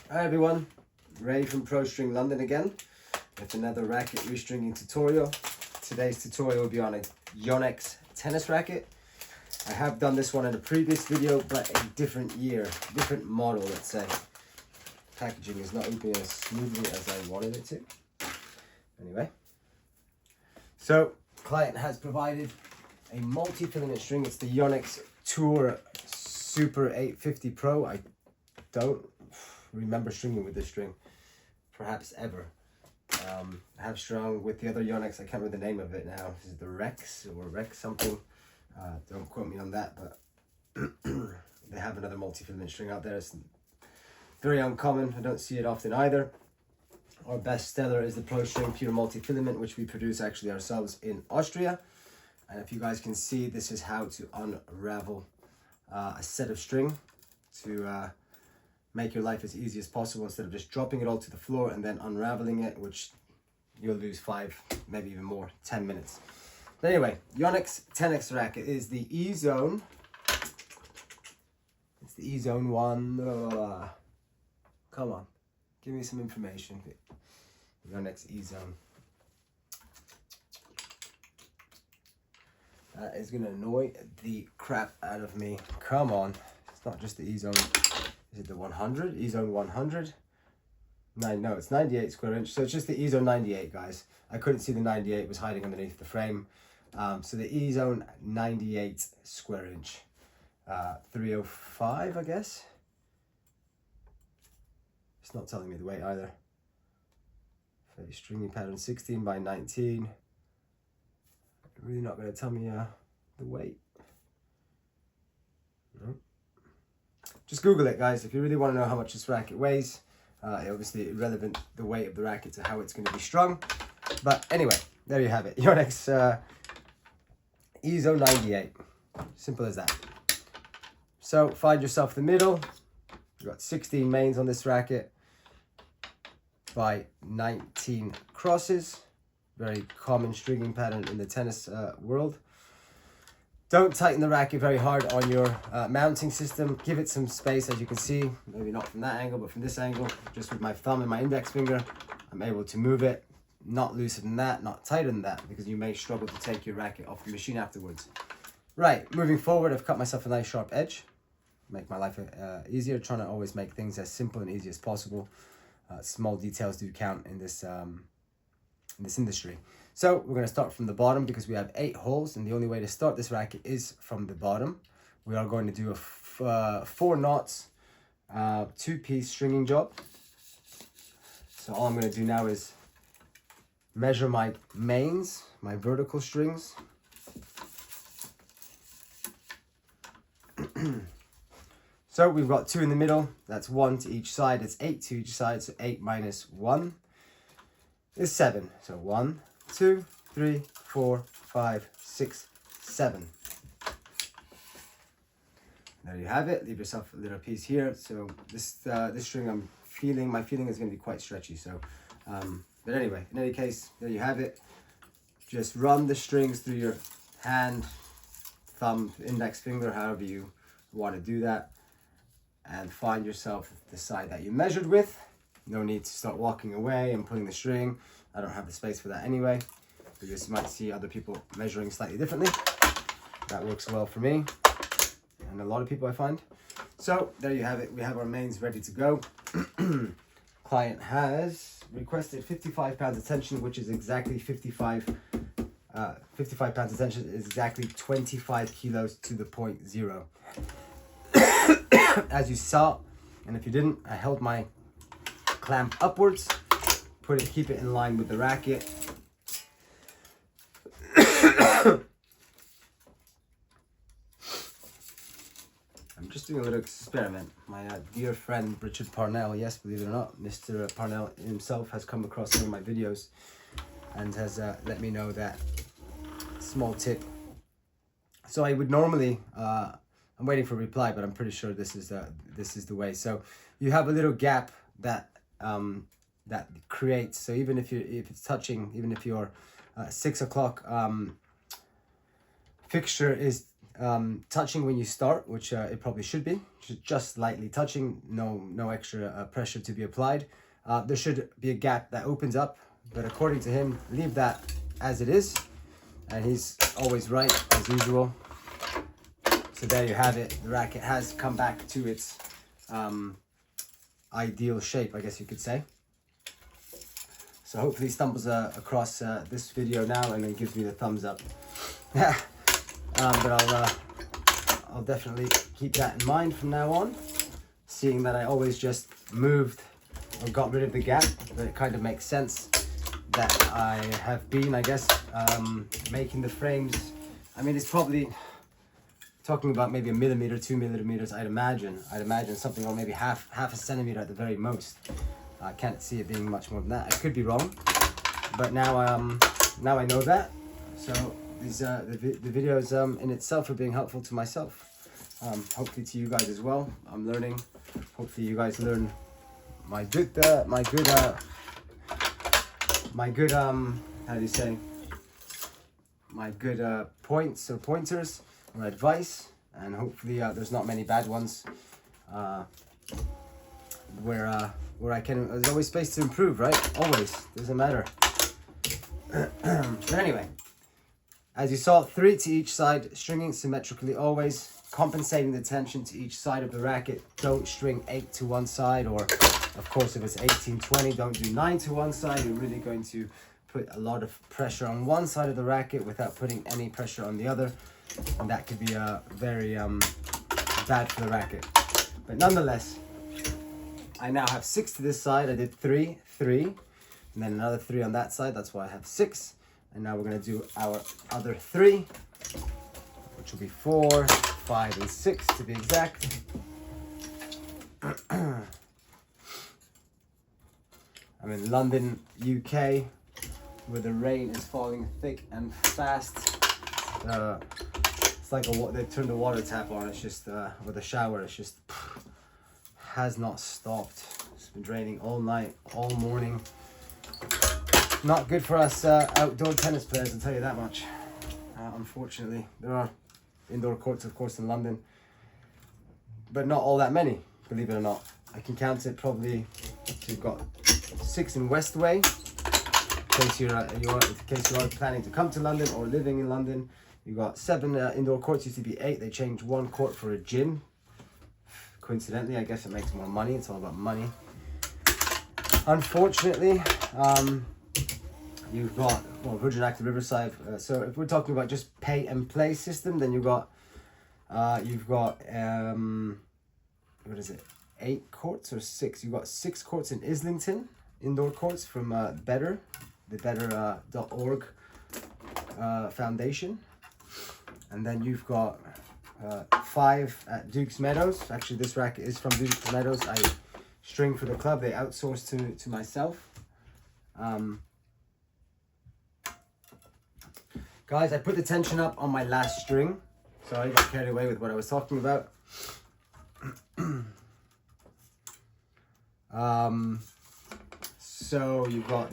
Hi everyone, Ray from Pro String London again with another racket restringing tutorial. Today's tutorial will be on a Yonex tennis racket. I have done this one in a previous video, but a different year, different model, let's say. Packaging is not opening as smoothly as I wanted it to. Anyway, so client has provided a multi-filament string. It's the Yonex Tour Super 850 Pro. I don't remember stringing with this string, perhaps ever. I have strung with the other Yonex. I can't remember the name of it now. This is the Rex or Rex something. Don't quote me on that, but they have another multi-filament string out there. It's very uncommon. I don't see it often either. Our best seller is the Pro String Pure Multi-Filament, which we produce actually ourselves in Austria. And if you guys can see, this is how to unravel a set of string to make your life as easy as possible, instead of just dropping it all to the floor and then unraveling it, which you'll lose 5, maybe even more, 10 minutes. But anyway, Yonex Tennis racket is the Ezone. It's the Ezone 1. Come on, give me some information. Yonex Ezone. That is gonna annoy the crap out of me. Come on, it's not just the Ezone. Is it the 100? Ezone 100? No, it's 98 square inch. So it's just the Ezone 98, guys. I couldn't see the 98, it was hiding underneath the frame. So the Ezone 98 square inch. 305, I guess. It's not telling me the weight either. Okay, stringing pattern 16 by 19. Really not going to tell me the weight. No. Just Google it, guys, if you really want to know how much this racket weighs. Obviously irrelevant, the weight of the racket, to how it's going to be strung. But anyway, there you have it. Yonex Ezone 98. Simple as that. So find yourself the middle. You've got 16 mains on this racket by 19 crosses. Very common stringing pattern in the tennis world. Don't tighten the racket very hard on your mounting system. Give it some space, as you can see. Maybe not from that angle, but from this angle. Just with my thumb and my index finger, I'm able to move it. Not looser than that, not tighter than that, because you may struggle to take your racket off the machine afterwards. Right, moving forward, I've cut myself a nice sharp edge. Make my life easier, trying to always make things as simple and easy as possible. Small details do count in this industry. So we're going to start from the bottom, because we have 8 holes, and the only way to start this racket is from the bottom. We are going to do a 4 knots, 2-piece stringing job. So all I'm going to do now is measure my mains, my vertical strings. So we've got 2 in the middle. That's 1 to each side. It's 8 to each side. So 8 minus 1 is 7. So 1, 2, 3, 4, 5, 6, 7. There you have it. Leave yourself a little piece here. So this string, my feeling is going to be quite stretchy. So, but anyway, in any case, there you have it. Just run the strings through your hand, thumb, index finger, however you want to do that, and find yourself the side that you measured with. No need to start walking away and pulling the string. I don't have the space for that anyway. You just might see other people measuring slightly differently. That works well for me and a lot of people, I find. So there you have it. We have our mains ready to go. Client has requested 55 pounds of tension, which is exactly 55 pounds of tension is exactly 25 kilos to the 0.0. As you saw, and if you didn't, I held my clamp upwards, keep it in line with the racket. I'm just doing a little experiment. My dear friend Richard Parnell, yes, believe it or not, Mr. Parnell himself has come across some of my videos and has let me know that small tip. So I would normally, I'm waiting for a reply, but I'm pretty sure this is the way. So you have a little gap that that creates. So even if it's touching, even if your 6 o'clock fixture is touching when you start, which it probably should be, just lightly touching, no extra pressure to be applied. There should be a gap that opens up, but according to him, leave that as it is, and he's always right as usual. So there you have it. The racket has come back to its ideal shape, I guess you could say. So hopefully he stumbles across this video now and then gives me the thumbs up. But I'll definitely keep that in mind from now on, seeing that I always just moved or got rid of the gap. But it kind of makes sense that I have been, I guess, making the frames. I mean, it's probably talking about maybe 1 millimeter, 2 millimeters. I'd imagine something, or maybe half a centimeter at the very most. I can't see it being much more than that. I could be wrong, but now I know that. So these the videos in itself are being helpful to myself. Hopefully to you guys as well. I'm learning. Hopefully you guys learn my good how do you say, my good points or pointers or advice, and hopefully there's not many bad ones where I can. There's always space to improve, right? Always, doesn't matter. But anyway, as you saw, 3 to each side, stringing symmetrically always, compensating the tension to each side of the racket. Don't string 8 to one side, or of course if it's 18-20, don't do 9 to one side. You're really going to put a lot of pressure on one side of the racket without putting any pressure on the other, and that could be very bad for the racket. But nonetheless, I now have 6 to this side. I did 3, and then another 3 on that side. That's why I have 6. And now we're going to do our other 3, which will be 4, 5, and 6 to be exact. I'm in London, UK, where the rain is falling thick and fast. It's like they turned the water tap on. It's just, or the shower, it's just has not stopped. It's been raining all night, all morning. Not good for us outdoor tennis players, I'll tell you that much. Unfortunately, there are indoor courts, of course, in London, but not all that many, believe it or not. I can count it probably. You've got 6 in Westway, in case you are planning to come to London or living in London. You've got 7 indoor courts. Used to be 8. They changed 1 court for a gym. Coincidentally, I guess it makes more money. It's all about money. Unfortunately, you've got Virgin Active Riverside. So if we're talking about just pay and play system, then you've got what is it? 8 courts or 6? You've got 6 courts in Islington, indoor courts from Better, the Better.org foundation, and then you've got 5 at Duke's Meadows. Actually, this racket is from Duke's Meadows. I string for the club. They outsource to myself. Guys, I put the tension up on my last string. Sorry, I got carried away with what I was talking about. So you've got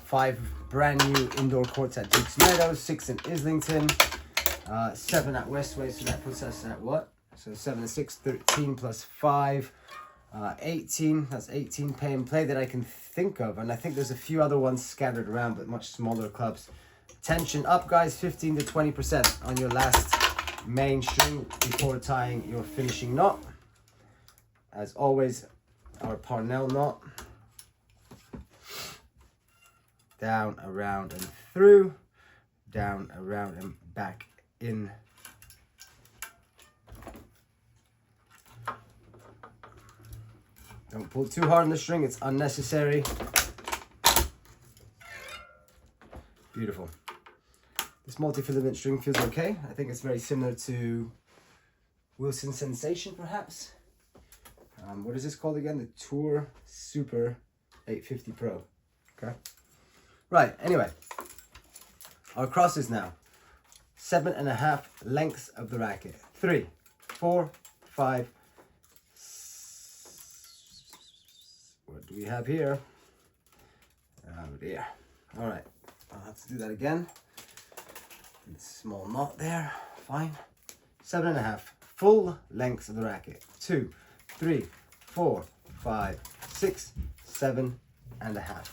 5 brand new indoor courts at Duke's Meadows, 6 in Islington, 7 at Westway, so that puts us at what? So 7 and 6, 13 plus 5, 18. That's 18 pay and play that I can think of, and I think there's a few other ones scattered around, but much smaller clubs. Tension up, guys, 15 to 20% on your last main string before tying your finishing knot. As always, our Parnell knot. Down, around, and through. Down, around, and back in. Don't pull too hard on the string, it's unnecessary. Beautiful. This multi-filament string feels okay. I think it's very similar to Wilson Sensation, perhaps. What is this called again? The Tour Super 850 Pro. Okay. Right, anyway. Our crosses now. 7.5 lengths of the racket. 3, 4, 5. What do we have here? Oh dear. All right. I'll have to do that again. Small knot there. fine. 7.5 full lengths of the racket. 2, 3, 4, 5, 6, 7.5.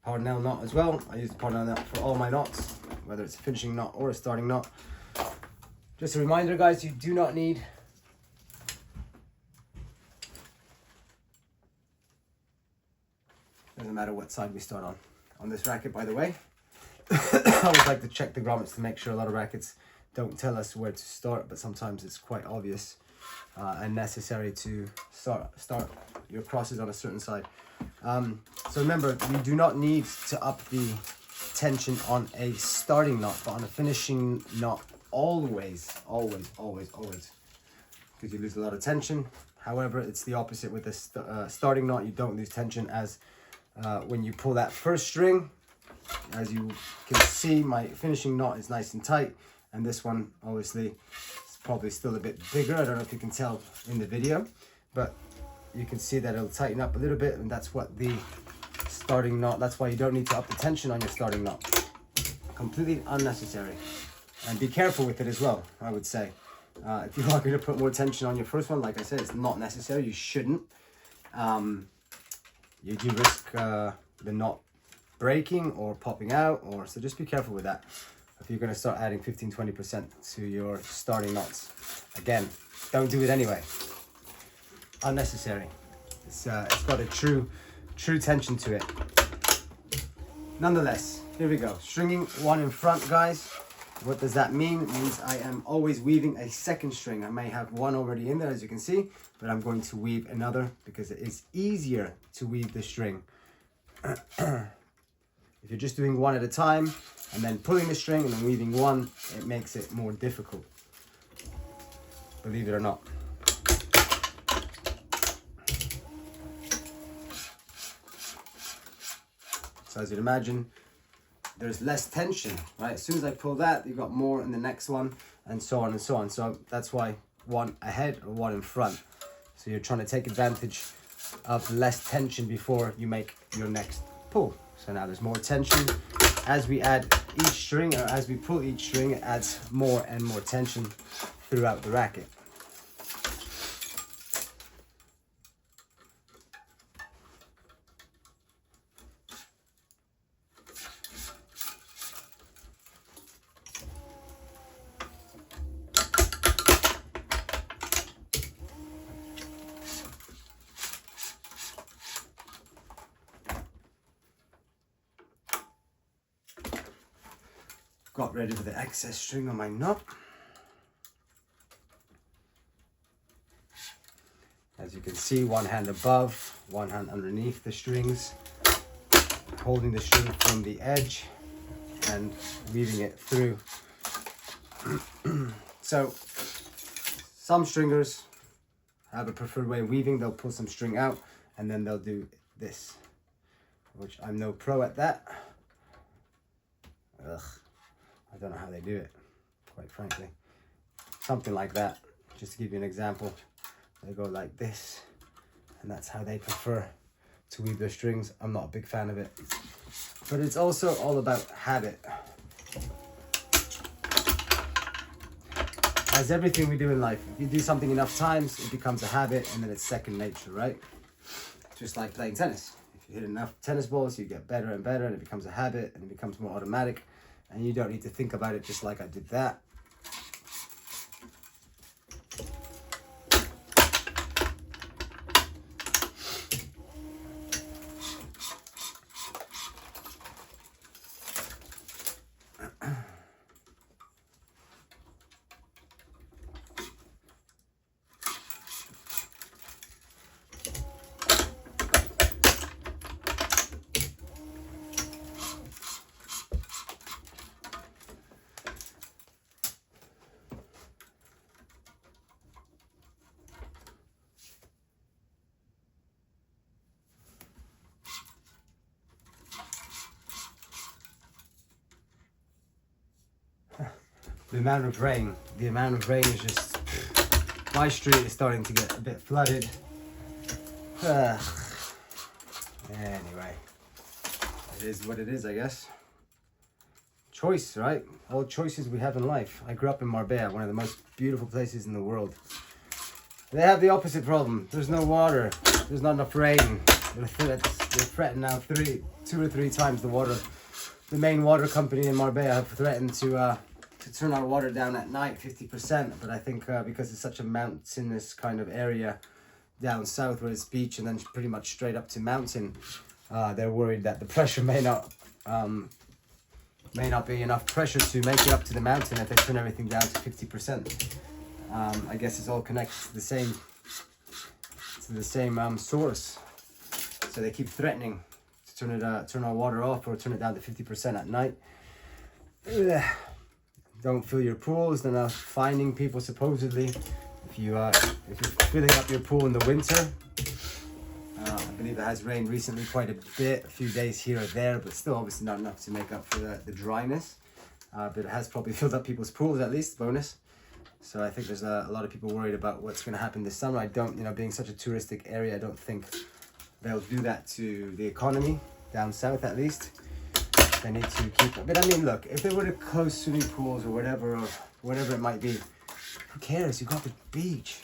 Parnell knot as well. I use the Parnell knot for all my knots, whether it's a finishing knot or a starting knot. Just a reminder, guys, you do not need doesn't matter what side we start on this racket, by the way. I always like to check the grommets to make sure. A lot of rackets don't tell us where to start, but sometimes it's quite obvious and necessary to start your crosses on a certain side. So remember, you do not need to up the tension on a starting knot, but on a finishing knot, always, because you lose a lot of tension. However, it's the opposite with the starting knot. You don't lose tension, as when you pull that first string, as you can see, my finishing knot is nice and tight, and this one obviously is probably still a bit bigger. I don't know if you can tell in the video, but you can see that it'll tighten up a little bit, and that's what the starting knot, that's why you don't need to up the tension on your starting knot. Completely unnecessary. And be careful with it as well, I would say. If you are going to put more tension on your first one, like I said, it's not necessary. You shouldn't. You do risk the knot breaking or popping out, so just be careful with that. If you're going to start adding 15-20% to your starting knots, again, don't do it anyway. Unnecessary. It's got a true tension to it. Nonetheless, here we go. Stringing one in front, guys. What does that mean? It means I am always weaving a second string. I may have one already in there, as you can see, but I'm going to weave another because it is easier to weave the string. If you're just doing one at a time and then pulling the string and then weaving one, it makes it more difficult, believe it or not. So as you'd imagine, there's less tension, right? As soon as I pull that, you've got more in the next one, and so on and so on. So that's why one ahead or one in front. So you're trying to take advantage of less tension before you make your next pull. So now there's more tension. As we add each string, or as we pull each string, it adds more and more tension throughout the racket. Got ready with the excess string on my knot. As you can see, one hand above, one hand underneath the strings, holding the string from the edge and weaving it through. So some stringers have a preferred way of weaving. They'll pull some string out and then they'll do this, which I'm no pro at that. Ugh. I don't know how they do it, quite frankly. Something like that, just to give you an example. They go like this, and that's how they prefer to weave their strings. I'm not a big fan of it. But it's also all about habit. As everything we do in life, if you do something enough times, it becomes a habit, and then it's second nature, right? Just like playing tennis. If you hit enough tennis balls, you get better and better, and it becomes a habit, and it becomes more automatic. And you don't need to think about it, just like I did that. the amount of rain is just, my street is starting to get a bit flooded. Anyway, it is what it is, I guess. Choice, right? All choices we have in life. I grew up in Marbella, one of the most beautiful places in the world. They have the opposite problem. There's no water. There's not enough rain. They're threatened now 2 or 3 times the water. The main water company in Marbella have threatened to turn our water down at night 50%. But I think because it's such a mountainous kind of area down south where it's beach and then pretty much straight up to mountain, they're worried that the pressure may not be enough pressure to make it up to the mountain if they turn everything down to 50%. I guess it's all connected to the same source. So they keep threatening to turn our water off or turn it down to 50% at night. Don't fill your pools. They're now finding people supposedly if you're filling up your pool in the winter. I believe it has rained recently quite a bit, a few days here or there, but still obviously not enough to make up for the dryness. But it has probably filled up people's pools at least, bonus. So I think there's a lot of people worried about what's going to happen this summer. I don't, being such a touristic area, I don't think they'll do that to the economy, down south at least. They need to keep it. But I mean, look, if they were to close swimming pools or whatever it might be, who cares? You got the beach.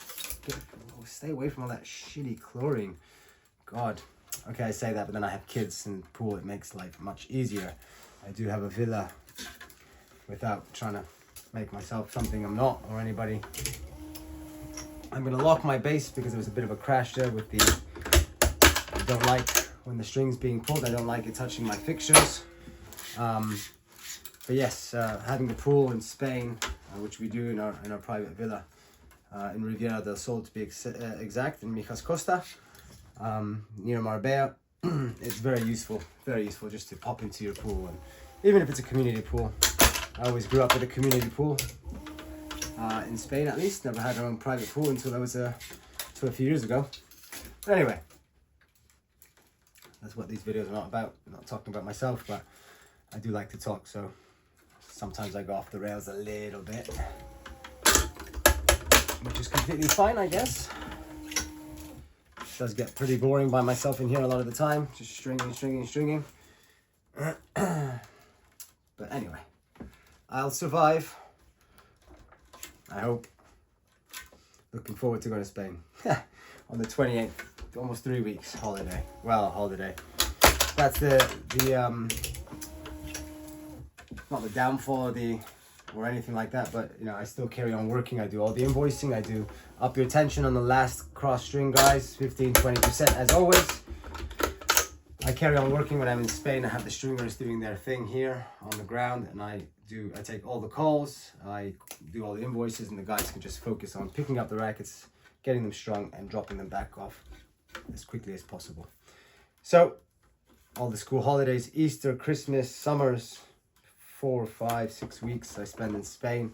Stay away from all that shitty chlorine. God. Okay, I say that, but then I have kids and pool. It makes life much easier. I do have a villa without trying to make myself something I'm not or anybody. I'm going to lock my base because there was a bit of a crash there with I don't like when the string's being pulled. I don't like it touching my fixtures. But yes, having the pool in Spain, which we do in our private villa in Riviera del Sol to be exact, in Mijas Costa, near Marbella, it's very useful just to pop into your pool. And even if it's a community pool, I always grew up with a community pool in Spain at least. Never had our own private pool until a few years ago. But anyway, that's what these videos are not about. I'm not talking about myself, but I do like to talk, so sometimes I go off the rails a little bit, which is completely fine, I guess. It does get pretty boring by myself in here a lot of the time, just stringing. But anyway, I'll survive, I hope. Looking forward to going to Spain on the 28th, almost 3 weeks holiday. Well, holiday. That's not the downfall or anything like that, but I still carry on working. I do all the invoicing. I do up your tension on the last cross string, guys, 15-20% as always. I carry on working when I'm in Spain. I have the stringers doing their thing here on the ground, and I take all the calls, I do all the invoices, and the guys can just focus on picking up the rackets, getting them strung, and dropping them back off as quickly as possible. So all the school holidays, Easter, Christmas, summers, 4, 5, 6 weeks I spend in Spain.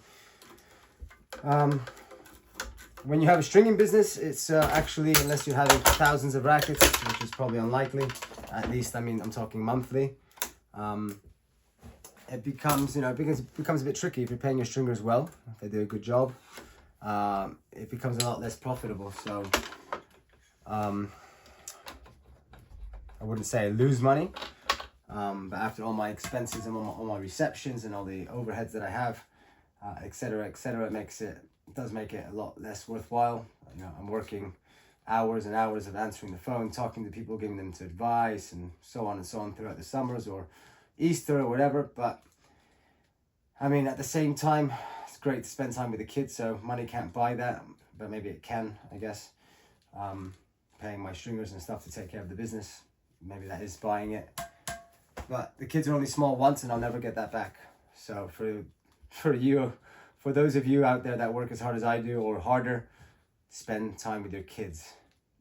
When you have a stringing business, it's actually, unless you're having thousands of rackets, which is probably unlikely, at least, I'm talking monthly, it becomes a bit tricky if you're paying your stringers well, if they do a good job. It becomes a lot less profitable. So I wouldn't say I lose money, but after all my expenses and all my receptions and all the overheads that I have, etc., it does make it a lot less worthwhile. I'm working hours and hours of answering the phone, talking to people, giving them advice, and so on throughout the summers or Easter or whatever. But I mean, at the same time, it's great to spend time with the kids, so money can't buy that, but maybe it can, I guess. Paying my stringers and stuff to take care of the business, maybe that is buying it. But the kids are only small once, and I'll never get that back. So for those of you out there that work as hard as I do or harder, spend time with your kids.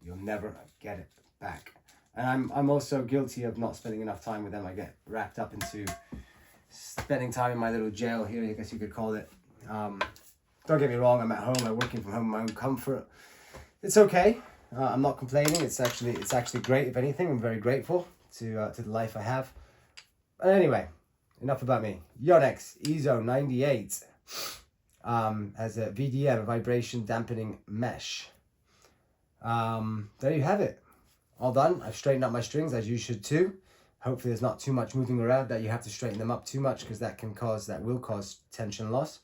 You'll never get it back. And I'm also guilty of not spending enough time with them. I get wrapped up into spending time in my little jail here, I guess you could call it. Don't get me wrong, I'm at home, I'm working from home in my own comfort. It's okay. I'm not complaining. It's actually great. If anything, I'm very grateful to the life I have. But anyway, enough about me. Yonex Ezone 98. Has a VDM, vibration dampening mesh. There you have it. All done. I've straightened up my strings, as you should too. Hopefully there's not too much moving around that you have to straighten them up too much, because that will cause tension loss.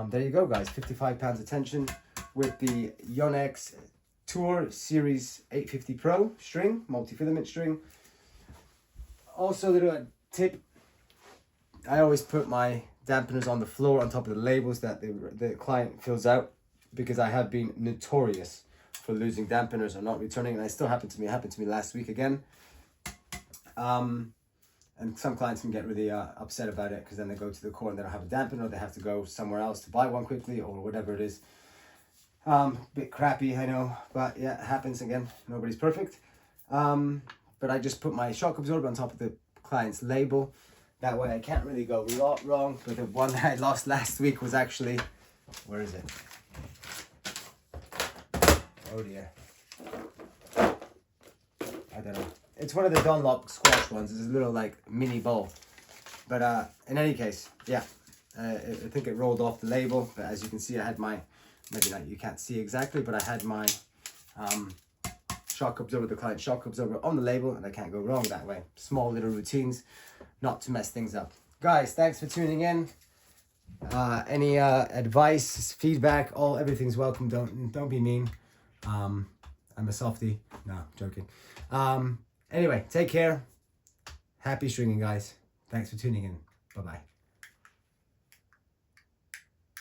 There you go, guys. 55 pounds of tension with the Yonex Tour Series 850 Pro string, multi-filament string. Also, a little tip, I always put my dampeners on the floor on top of the labels that the client fills out, because I have been notorious for losing dampeners or not returning, and it still happened to me. It happened to me last week again. And some clients can get really upset about it, because then they go to the core and they don't have a dampener, or they have to go somewhere else to buy one quickly, or whatever it is. Bit crappy, I know, but yeah, it happens again. Nobody's perfect. But I just put my shock absorber on top of the client's label. That way I can't really go wrong. But the one that I lost last week was actually, where is it? Oh dear. I don't know. It's one of the Dunlop squash ones. It's a little like mini bowl. But in any case, yeah. I think it rolled off the label. But as you can see, I had my, maybe not, you can't see exactly, but I had my shock absorber, the client shock absorber on the label, and I can't go wrong that way. Small little routines, not to mess things up. Guys, thanks for tuning in. Any advice, feedback, everything's welcome. Don't be mean. I'm a softie. No, joking. Anyway, take care. Happy stringing, guys. Thanks for tuning in. Bye-bye.